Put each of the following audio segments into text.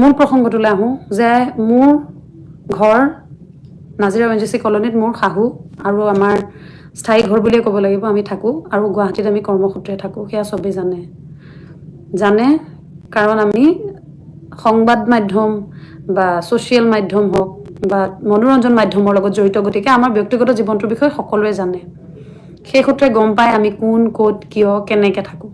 মূল প্ৰসংগটোলৈ আহোঁ যে মোৰ ঘৰ নাজিৰা ONGC কলনীত মোৰ শাহু আৰু আমাৰ স্থায়ী ঘৰ বুলিয়ে ক'ব লাগিব আমি থাকোঁ আৰু গুৱাহাটীত আমি কৰ্মসূত্ৰে থাকোঁ সেয়া চবেই জানে কাৰণ আমি সংবাদ মাধ্যম বা ছ'চিয়েল মাধ্যম হওক বা মনোৰঞ্জন মাধ্যমৰ লগত জড়িত গতিকে আমাৰ ব্যক্তিগত জীৱনটোৰ বিষয়ে সকলোৱে জানে সেই সূত্ৰে গম পাই আমি কোন ক'ত কিয় কেনেকৈ থাকোঁ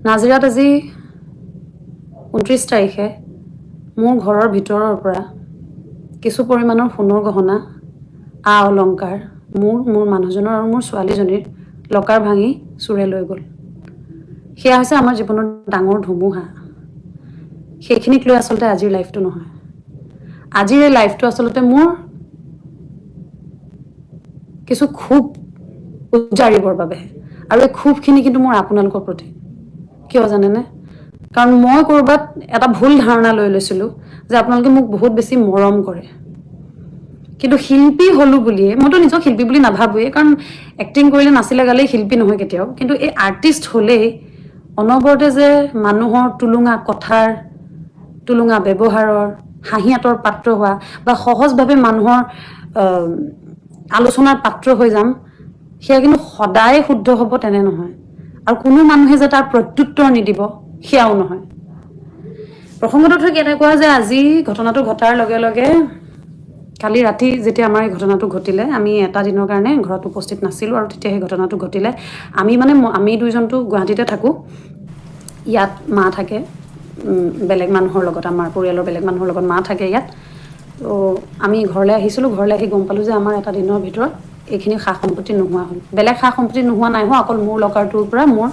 নাজিৰাত আজি 29 তাৰিখে মোৰ ঘৰৰ ভিতৰৰ পৰা কিছু পৰিমাণৰ সোণৰ গহনা অলংকাৰ মোৰ মানুহজনৰ আৰু মোৰ ছোৱালীজনীৰ লকাৰ ভাঙি চুৰে লৈ গ'ল সেয়া হৈছে আমাৰ জীৱনৰ ডাঙৰ ধুমুহা সেইখিনিক লৈ আচলতে আজিৰ লাইফটো নহয় আজিৰ এই লাইফটো আচলতে মোৰ কিছু খুব উজাৰিবৰ বাবে আৰু এই খুবখিনি কিন্তু মোৰ আপোনালোকৰ প্ৰতি কিয় জানেনে কাৰণ মই ক'ৰবাত এটা ভুল ধাৰণা লৈ লৈছিলোঁ যে আপোনালোকে মোক বহুত বেছি মৰম কৰে কিন্তু শিল্পী হলো বুলিয়ে মইতো নিজক শিল্পী বুলি নাভাবোৱেই কাৰণ এক্টিং কৰিলে নাচিলে গালেই শিল্পী নহয় কেতিয়াও কিন্তু এই আৰ্টিষ্ট হ'লেই অনবৰতে যে মানুহৰ টুলুঙা কথাৰ টুলুঙা ব্যৱহাৰৰ হাঁহিয়াতৰ পাত্ৰ হোৱা বা সহজভাৱে মানুহৰ আলোচনাৰ পাত্ৰ হৈ যাম সেয়া কিন্তু সদায় শুদ্ধ হ'ব তেনে নহয় আৰু কোনো মানুহে যে তাৰ প্ৰত্যুত্তৰ নিদিব সেয়াও নহয় প্ৰসংগটো কেনেকুৱা যে আজি ঘটনাটো ঘটাৰ লগে লগে কালি ৰাতি যেতিয়া আমাৰ এই ঘটনাটো ঘটিলে আমি এটা দিনৰ কাৰণে ঘৰত উপস্থিত নাছিলোঁ আৰু তেতিয়া সেই ঘটনাটো ঘটিলে আমি দুইজনটো গুৱাহাটীতে থাকোঁ ইয়াত মা থাকে বেলেগ মানুহৰ লগত আমাৰ পৰিয়ালৰ বেলেগ মানুহৰ লগত মা থাকে ইয়াত তো আমি ঘৰলৈ আহিছিলোঁ ঘৰলৈ আহি গম পালোঁ যে আমাৰ এটা দিনৰ ভিতৰত এইখিনি সা সম্পত্তি নোহোৱা হ'ল বেলেগ সা সম্পত্তি নোহোৱা নাই হোৱা অকল মোৰ লকাৰটোৰ পৰা মোৰ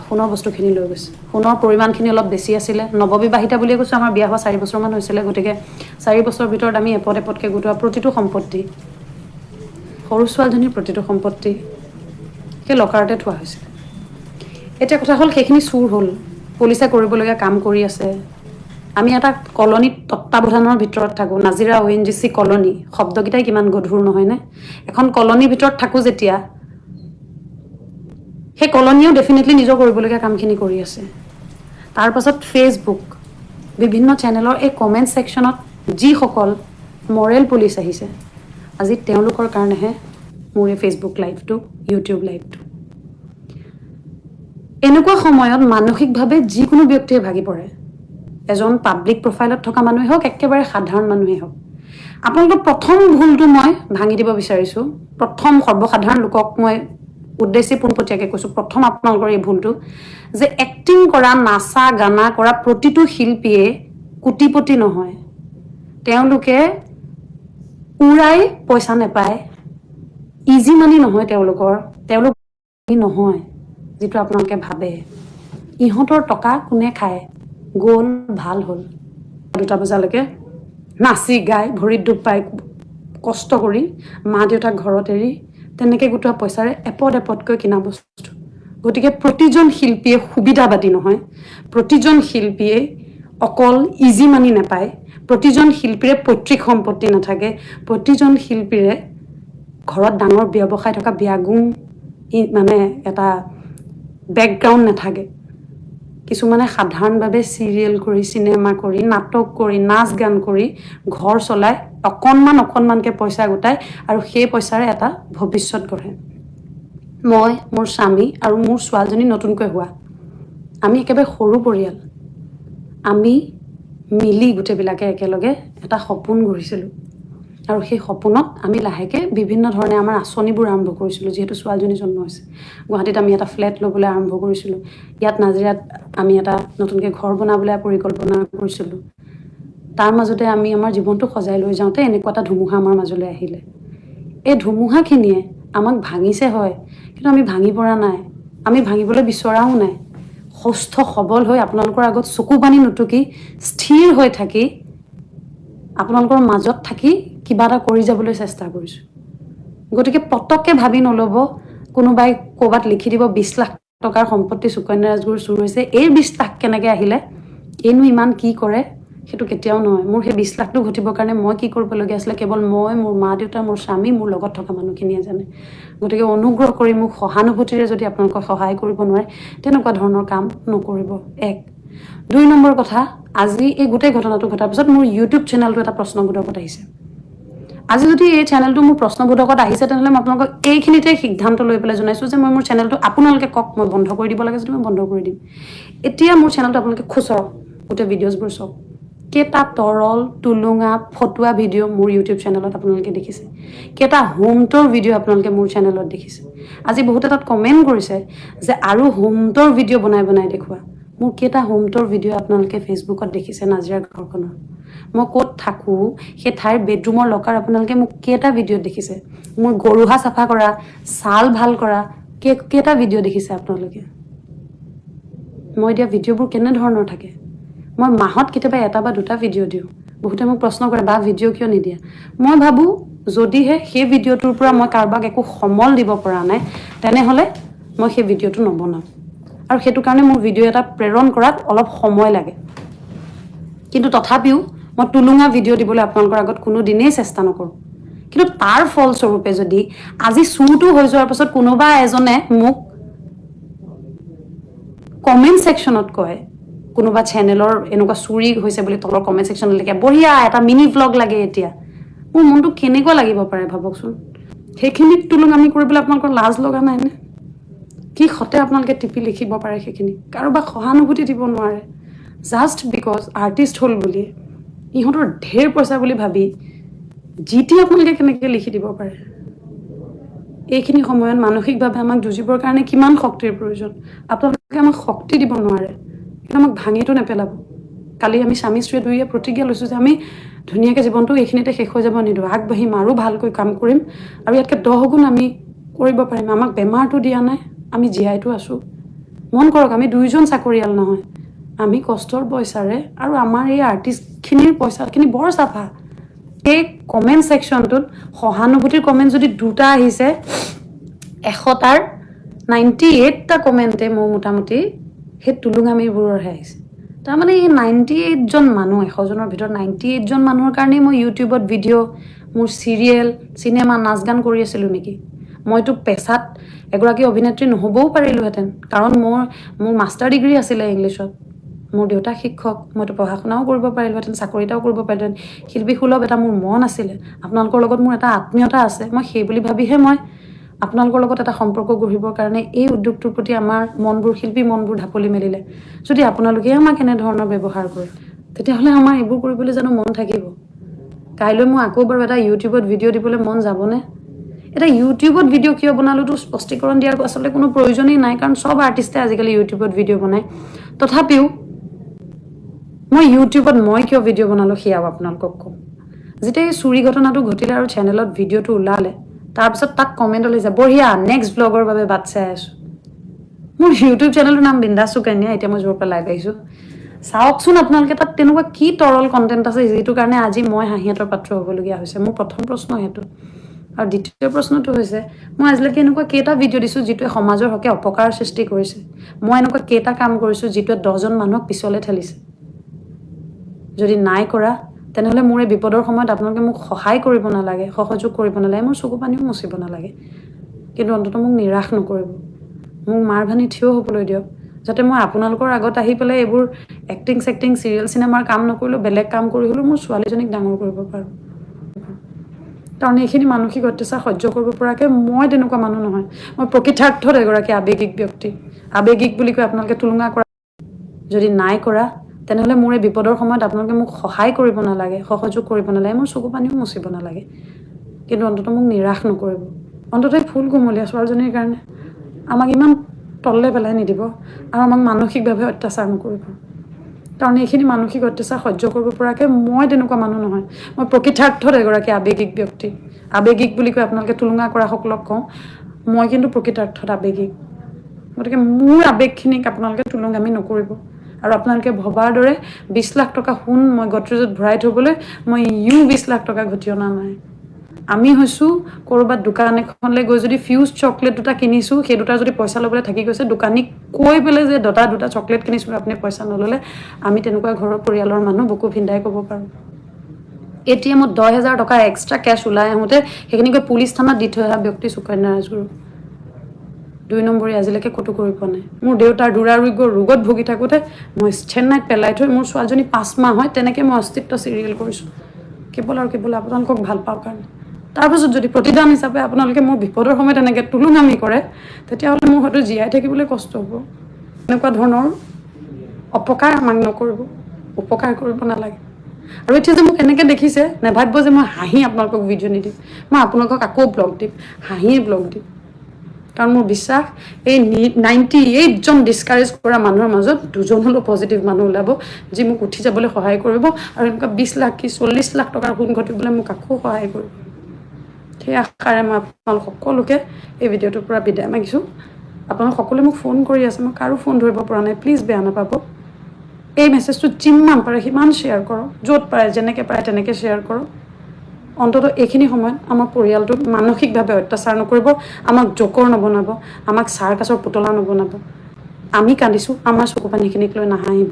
সোণৰ বস্তুখিনি লৈ গৈছে সোণৰ পৰিমাণখিনি অলপ বেছি আছিলে নৱবিবাহিতা বুলিয়ে কৈছোঁ আমাৰ বিয়া হোৱা 4 বছৰমান হৈছিলে গতিকে 4 বছৰৰ ভিতৰত আমি এপদকে গোটোৱা প্ৰতিটো সম্পত্তি সৰু ছোৱালীজনীৰ প্ৰতিটো সম্পত্তি সেই লকাৰতে থোৱা হৈছিলে এতিয়া কথা হ'ল সেইখিনি চুৰ হ'ল পুলিচে কৰিবলগীয়া কাম কৰি আছে আমি এটা কলনীত তত্ত্বাৱধানৰ ভিতৰত থাকোঁ নাজিৰা ONGC কলনী শব্দকেইটাই কিমান গধুৰ নহয়নে এখন কলনীৰ ভিতৰত থাকোঁ যেতিয়া সেই কলনীয়েও ডেফিনেটলি নিজৰ কৰিবলগীয়া কামখিনি কৰি আছে তাৰ পাছত ফেচবুক বিভিন্ন চেনেলৰ এই কমেণ্ট ছেকশ্যনত যিসকল মৰেল পুলিচ আহিছে আজি তেওঁলোকৰ কাৰণেহে মোৰ এই ফেচবুক লাইভটো ইউটিউব লাইভটো এনেকুৱা সময়ত মানসিকভাৱে যিকোনো ব্যক্তিয়ে ভাগি পৰে এজন পাব্লিক প্ৰফাইলত থকা মানুহে হওক একেবাৰে সাধাৰণ মানুহে হওক আপোনালোকৰ প্ৰথম ভুলটো মই ভাঙি দিব বিচাৰিছোঁ প্ৰথম সৰ্বসাধাৰণ লোকক মই উদ্দেশ্যি পোনপটীয়াকৈ কৈছোঁ প্ৰথম আপোনালোকৰ এই ভুলটো যে এক্টিং কৰা নাচা গানা কৰা প্ৰতিটো শিল্পীয়ে কোটিপতি নহয় তেওঁলোকে উৰাই পইচা নেপায় ইজি মানি নহয় তেওঁলোক নহয় যিটো আপোনালোকে ভাবে ইহঁতৰ টকা কোনে খায় গ'ল ভাল হ'ল 2টা বজালৈকে নাচি গাই ভৰিত দুখ পাই কষ্ট কৰি মা দেউতাক ঘৰত এৰি তেনেকৈ গোটোৱা পইচাৰে এপদকৈ কিনা বস্তু গতিকে প্ৰতিজন শিল্পীয়ে সুবিধাবাদী নহয় প্ৰতিজন শিল্পীয়ে অকল ইজি মানি নাপায় প্ৰতিজন শিল্পীৰে পৈতৃক সম্পত্তি নাথাকে প্ৰতিজন শিল্পীৰে ঘৰত ডাঙৰ ব্যৱসায় থকা ব্যাগুং মানে এটা বেকগ্ৰাউণ্ড নাথাকে কিছুমানে সাধাৰণভাৱে চিৰিয়েল কৰি চিনেমা কৰি নাটক কৰি নাচ গান কৰি ঘৰ চলায় অকণমানকৈ পইচা গোটায় আৰু সেই পইচাৰে এটা ভৱিষ্যত গঢ়ে মই মোৰ স্বামী আৰু মোৰ ছোৱালীজনী নতুনকৈ হোৱা আমি একেবাৰে সৰু পৰিয়াল আমি মিলি গোটেইবিলাকে একেলগে এটা সপোন গঢ়িছিলোঁ আৰু সেই সপোনত আমি লাহেকৈ বিভিন্ন ধৰণে আমাৰ আঁচনিবোৰ আৰম্ভ কৰিছিলোঁ যিহেতু ছোৱালীজনী জন্ম হৈছে গুৱাহাটীত আমি এটা ফ্লেট ল'বলৈ আৰম্ভ কৰিছিলোঁ ইয়াত নাজিৰাত আমি এটা নতুনকৈ ঘৰ বনাবলৈ পৰিকল্পনা কৰিছিলোঁ তাৰ মাজতে আমি আমাৰ জীৱনটো সজাই লৈ যাওঁতে এনেকুৱা এটা ধুমুহা আমাৰ মাজলৈ আহিলে এই ধুমুহাখিনিয়ে আমাক ভাঙিছে হয় কিন্তু আমি ভাঙি পৰা নাই আমি ভাঙিবলৈ বিচৰাও নাই সুস্থ সবল হৈ আপোনালোকৰ আগত চকু পানী নুটুকি স্থিৰ হৈ থাকি আপোনালোকৰ মাজত থাকি কিবা এটা কৰি যাবলৈ চেষ্টা কৰিছোঁ গতিকে পটককৈ ভাবি নল'ব কোনোবাই ক'ৰবাত লিখি দিব 20 লাখ টকাৰ সম্পত্তি সুকন্যা ৰাজগুৰুৰ চুৰ হৈছে এই 20 লাখ কেনেকৈ আহিলে এইনো ইমান কি কৰে সেইটো কেতিয়াও নহয় মোৰ সেই 20 লাখটো ঘটিবৰ কাৰণে মই কি কৰিবলগীয়া আছিলে কেৱল মই মোৰ মা দেউতা মোৰ স্বামী মোৰ লগত থকা মানুহখিনিয়ে জানে গতিকে অনুগ্ৰহ কৰি মোক সহানুভূতিৰে যদি আপোনালোকক সহায় কৰিব নোৱাৰে তেনেকুৱা ধৰণৰ কাম নকৰিব এক 2 নম্বৰ কথা, আজি এই গোটেই ঘটনাটো ঘটাৰ পিছত মোৰ ইউটিউব চেনেলটো এটা প্ৰশ্নবোধকত আহিছে। আজি যদি এই চেনেলটো মোৰ প্ৰশ্নবোধকত আহিছে তেনেহ'লে মই আপোনালোকক এইখিনিতে সিদ্ধান্ত লৈ পেলাই জনাইছোঁ যে মই মোৰ চেনেলটো আপোনালোকে কওক, মই বন্ধ কৰি দিব লাগে যদি মই বন্ধ কৰি দিম। এতিয়া মোৰ চেনেলটো আপোনালোকে খুচৰক, গোটেই ভিডিঅ'জবোৰ চাওক। কেইটা তৰল টুলুঙা ফটুৱা ভিডিঅ' মোৰ ইউটিউব চেনেলত আপোনালোকে দেখিছে, কেইটা হোম টুৰ ভিডিঅ' আপোনালোকে মোৰ চেনেলত দেখিছে। আজি বহুতে তাত কমেণ্ট কৰিছে যে আৰু হোম টুৰ ভিডিঅ' বনাই বনাই দেখুওৱা। মোৰ কেইটা হোম টুৰ ভিডিঅ' আপোনালোকে ফেচবুকত দেখিছে নাজিৰাৰ ঘৰখনৰ। মই ক'ত থাকোঁ সেই ঠাইৰ বেডৰুমৰ লকাৰ আপোনালোকে মোক কেইটা ভিডিঅ'ত দেখিছে। মোৰ গৰুহা চাফা কৰা, ছাল ভাল কৰা কেইটা ভিডিঅ' দেখিছে আপোনালোকে। মই দিয়া ভিডিঅ'বোৰ কেনেধৰণৰ থাকে। মই মাহত কেতিয়াবা এটা বা দুটা ভিডিঅ' দিওঁ। বহুতে মোক প্ৰশ্ন কৰে বা ভিডিঅ' কিয় নিদিয়া। মই ভাবোঁ যদিহে সেই ভিডিঅ'টোৰ পৰা মই কাৰোবাক একো সমল দিব পৰা নাই তেনেহ'লে মই সেই ভিডিঅ'টো নবনাওঁ। আৰু সেইটো কাৰণে মোৰ ভিডিঅ' এটা প্ৰেৰণ কৰাত অলপ সময় লাগে। কিন্তু তথাপিও মই টুলুঙা ভিডিঅ' দিবলৈ আপোনালোকৰ আগত কোনো দিনেই চেষ্টা নকৰোঁ। কিন্তু তাৰ ফলস্বৰূপে যদি আজি চুৰটো হৈ যোৱাৰ পাছত কোনোবা এজনে মোক কমেণ্ট ছেকশ্যনত কয়, কোনোবা চেনেলৰ এনেকুৱা চুৰি হৈছে বুলি তলৰ কমেণ্ট ছেকশ্যনত লিখে, বঢ়িয়া এটা মিনি ভ্লগ লাগে এতিয়া, মোৰ মনটো কেনেকুৱা লাগিব পাৰে ভাবকচোন। সেইখিনিত টুলুঙামি কৰিবলৈ আপোনালোকৰ লাজ লগা নাইনে? কি সতে আপোনালোকে টিপি লিখিব পাৰে সেইখিনি, কাৰোবাক সহানুভূতি দিব নোৱাৰে জাষ্ট বিকজ আৰ্টিষ্ট হ'ল বুলি, ইহঁতৰ ঢেৰ পইচা বুলি ভাবি যি টি আপোনালোকে কেনেকৈ লিখি দিব পাৰে। এইখিনি সময়ত মানসিকভাৱে আমাক যুঁজিবৰ কাৰণে কিমান শক্তিৰ প্ৰয়োজন। আপোনালোকে আমাক শক্তি দিব নোৱাৰে, কিন্তু আমাক ভাঙিটো নেপেলাব। কালি আমি স্বামী স্ত্ৰীয়ে দুয়োয়ে প্ৰতিজ্ঞা লৈছোঁ যে আমি ধুনীয়াকৈ জীৱনটো এইখিনিতে শেষ হৈ যাব নিদিওঁ, আগবাঢ়িম আৰু ভালকৈ কাম কৰিম আৰু ইয়াতকৈ 10 গুণ আমি কৰিব পাৰিম। আমাক বেমাৰটো দিয়া নাই, আমি জীয়াইতো আছোঁ। মন কৰক, আমি দুয়োজন চাকৰিয়াল নহয়, আমি কষ্টৰ পইচাৰে আৰু আমাৰ এই আৰ্টিষ্টখিনিৰ পইচাখিনি বৰ চাফা। এই কমেণ্ট ছেকশ্যনটোত সহানুভূতিৰ কমেণ্ট যদি 2টা আহিছে, 100টাৰ 98টা কমেণ্টে মোৰ মোটামুটি সেই টুলুঙামিবোৰৰহে আহিছে। তাৰমানে এই 98জন মানুহ, 100জনৰ ভিতৰত 98জন মানুহৰ কাৰণেই মই ইউটিউবত ভিডিঅ', মোৰ চিৰিয়েল, চিনেমা, নাচ গান কৰি আছিলোঁ নেকি? মইতো পেছাত এগৰাকী অভিনেত্ৰী নহ'বও পাৰিলোহেঁতেন, কাৰণ মোৰ মাষ্টাৰ ডিগ্ৰী আছিলে ইংলিছত, মোৰ দেউতা শিক্ষক, মইতো পঢ়া শুনাও কৰিব পাৰিলোহেঁতেন, চাকৰি এটাও কৰিব পাৰিলোহেঁতেন, শিল্পী সুলভ এটা মোৰ মন আছিলে, আপোনালোকৰ লগত মোৰ এটা আত্মীয়তা আছে। মই সেই বুলি ভাবিহে মই আপোনালোকৰ লগত এটা সম্পৰ্ক গঢ়িবৰ কাৰণে এই উদ্যোগটোৰ প্ৰতি আমাৰ মনবোৰ, শিল্পী মনবোৰ ঢাপলি মেলিলে। যদি আপোনালোকে আমাক এনেধৰণৰ ব্যৱহাৰ কৰে তেতিয়াহ'লে আমাৰ এইবোৰ কৰিবলৈ জানো মন থাকিব? কাইলৈ মই আকৌ বাৰু এটা ইউটিউবত ভিডিঅ' দিবলৈ মন যাবনে? এটা ইউটিউবত ভিডিঅ' কিয় বনালোতো স্পষ্টীকৰণ দিয়াৰ আচলতে কোনো প্ৰয়োজনেই নাই, কাৰণ চব আৰ্টিষ্টে আজিকালি ইউটিউবত ভিডিঅ' বনায়। তথাপিও মই ইউটিউবত মই কিয় ভিডিঅ' বনালোঁ সেয়াও আপোনালোকক ক'ম। যেতিয়া এই চুৰি ঘটনাটো ঘটিলে আৰু চেনেলত ভিডিঅ'টো ওলালে, তাৰপিছত তাত কমেণ্ট ওলাইছে, বঢ়িয়া নেক্সট ব্লগৰ বাবে বাট চাই আছোঁ। মোৰ ইউটিউব চেনেলটোৰ নাম বিন্দাছ সুকন্যা, এতিয়া মই য'ৰ পৰা লাইভ আহিছোঁ। চাওকচোন আপোনালোকে তাত তেনেকুৱা কি তৰল কণ্টেণ্ট আছে যিটো কাৰণে আজি মই হাঁহিয়াতৰ পাত্ৰ হ'বলগীয়া হৈছে। মোৰ প্ৰথম প্ৰশ্ন সেইটো। আৰু দ্বিতীয় প্ৰশ্নটো হৈছে, মই আজিলৈকে এনেকুৱা কেইটা ভিডিঅ' দিছোঁ যিটোৱে সমাজৰ হকে অপকাৰ সৃষ্টি কৰিছে? মই এনেকুৱা কেইটা কাম কৰিছোঁ যিটোৱে 10জন মানুহক পিছলৈ ঠেলিছে? যদি নাই কৰা তেনেহ'লে মোৰ এই বিপদৰ সময়ত আপোনালোকে মোক সহায় কৰিব নালাগে, সহযোগ কৰিব নালাগে, মোৰ চকু পানীও মচিব নালাগে, কিন্তু অন্ততঃ মোক নিৰাশ নকৰিব। মোক মাৰ ভানি থিয় হ'বলৈ দিয়ক, যাতে মই আপোনালোকৰ আগত আহি পেলাই এইবোৰ এক্টিং চেক্টিং, চিৰিয়েল চিনেমাৰ কাম নকৰিলেও বেলেগ কাম কৰি হ'লেও মোৰ ছোৱালীজনীক ডাঙৰ কৰিব পাৰোঁ। কাৰণ এইখিনি মানসিক অত্যাচাৰ সহ্য কৰিব পৰাকৈ মই তেনেকুৱা মানুহ নহয়। মই প্ৰকৃতাৰ্থত এগৰাকী আৱেগিক ব্যক্তি। আৱেগিক বুলি কৈ আপোনালোকে তুলনা কৰা, যদি নাই কৰা তেনেহ'লে মোৰ এই বিপদৰ সময়ত আপোনালোকে মোক সহায় কৰিব নালাগে, সহযোগ কৰিব নালাগে, মোৰ চকু পানীও মচিব নালাগে, কিন্তু অন্ততঃ মোক নিৰাশ নকৰিব। অন্ততঃ ফুল কোমলীয়া ছোৱালীজনীৰ কাৰণে আমাক ইমান তললৈ পেলাই নিদিব আৰু আমাক মানসিকভাৱে অত্যাচাৰ নকৰিব। কাৰণ এইখিনি মানসিক অত্যাচাৰ সহ্য কৰিব পৰাকৈ মই তেনেকুৱা মানুহ নহয়। মই প্ৰকৃতাৰ্থত এগৰাকী আৱেগিক ব্যক্তি। আৱেগিক বুলি কৈ আপোনালোকে তুলনা কৰাসকলক কওঁ, মই কিন্তু প্ৰকৃতাৰ্থত আৱেগিক। গতিকে মোৰ আৱেগখিনিক আপোনালোকে তুলনামি নকৰিব। আৰু আপোনালোকে ভবাৰ দৰে 20 লাখ টকা সোণ মই গডৰেজত ভৰাই থ'বলৈ মই 20 লাখ টকা ঘটি অনা নাই। আমি হৈছোঁ ক'ৰবাত দোকান এখনলৈ গৈ যদি ফিউজ চকলেট 2টা কিনিছোঁ, সেই 2টাৰ যদি পইচা ল'বলৈ থাকি গৈছে, দোকানীক কৈ পেলাই যে 2টা চকলেট কিনিছোঁ আপুনি পইচা নল'লে, আমি তেনেকুৱা ঘৰৰ পৰিয়ালৰ মানুহ বুকু ভিন্দাই ক'ব পাৰোঁ। ATMত 10,000 টকা এক্সট্ৰা কেছ ওলাই আহোঁতে সেইখিনি গৈ পুলিচ থানাত দি থৈ অহা ব্যক্তি সুকন্যা ৰাজগুৰু। 2 নম্বৰী আজিলৈকে ক'তো কৰি পোৱা নাই মোৰ দেউতাৰ দুৰাৰোগ্য ৰোগত ভুগি থাকোঁতে মই চেন্নাইত পেলাই থৈ মোৰ ছোৱালীজনী 5 মাহ হয় তেনেকৈ মই অস্তিত্ব চিৰিয়েল কৰিছোঁ কেৱল আৰু কেৱল আপোনালোকক ভাল পাওঁ কাৰণে তাৰপিছত যদি প্ৰতিদান হিচাপে আপোনালোকে মোৰ বিপদৰ সময়ত এনেকৈ তুলুঙামি কৰে তেতিয়াহ'লে মোৰ হয়তো জীয়াই থাকিবলৈ কষ্ট হ'ব এনেকুৱা ধৰণৰ অপকাৰ আমাক নকৰিব উপকাৰ কৰিব নালাগে আৰু এতিয়া যে মোক এনেকৈ দেখিছে নেভাবিব যে মই হাঁহি আপোনালোকক ভিডিঅ' নিদিম মই আপোনালোকক আকৌ ব্লগ দিম হাঁহিয়ে ব্লগ দিম কাৰণ মোৰ বিশ্বাস এই 98জন ডিছকাৰেজ কৰা মানুহৰ মাজত 2জন হ'লেও পজিটিভ মানুহ ওলাব যি মোক উঠি যাবলৈ সহায় কৰিব আৰু এনেকুৱা 20 লাখ কি 40 লাখ টকাৰ সোণ ঘটিবলৈ মোক আকৌ সহায় কৰিব সেই আশাৰে মই আপোনালোক সকলোকে এই ভিডিঅ'টোৰ পৰা বিদায় মাগিছোঁ আপোনালোক সকলোৱে মোক ফোন কৰি আছে মই কাৰো ফোন ধৰিব পৰা নাই প্লিজ বেয়া নাপাব এই মেছেজটো যিমান পাৰে সিমান শ্বেয়াৰ কৰক য'ত পাৰে যেনেকৈ পাৰে তেনেকৈ শ্বেয়াৰ কৰক অন্ততঃ এইখিনি সময়ত আমাৰ পৰিয়ালটোক মানসিকভাৱে অত্যাচাৰ নকৰিব আমাক জোকৰ নবনাব আমাক চাৰ্কাছৰ পুতলা নবনাব আমি কান্দিছোঁ আমাৰ চকু পানীখিনিক লৈ নাহাঁহিব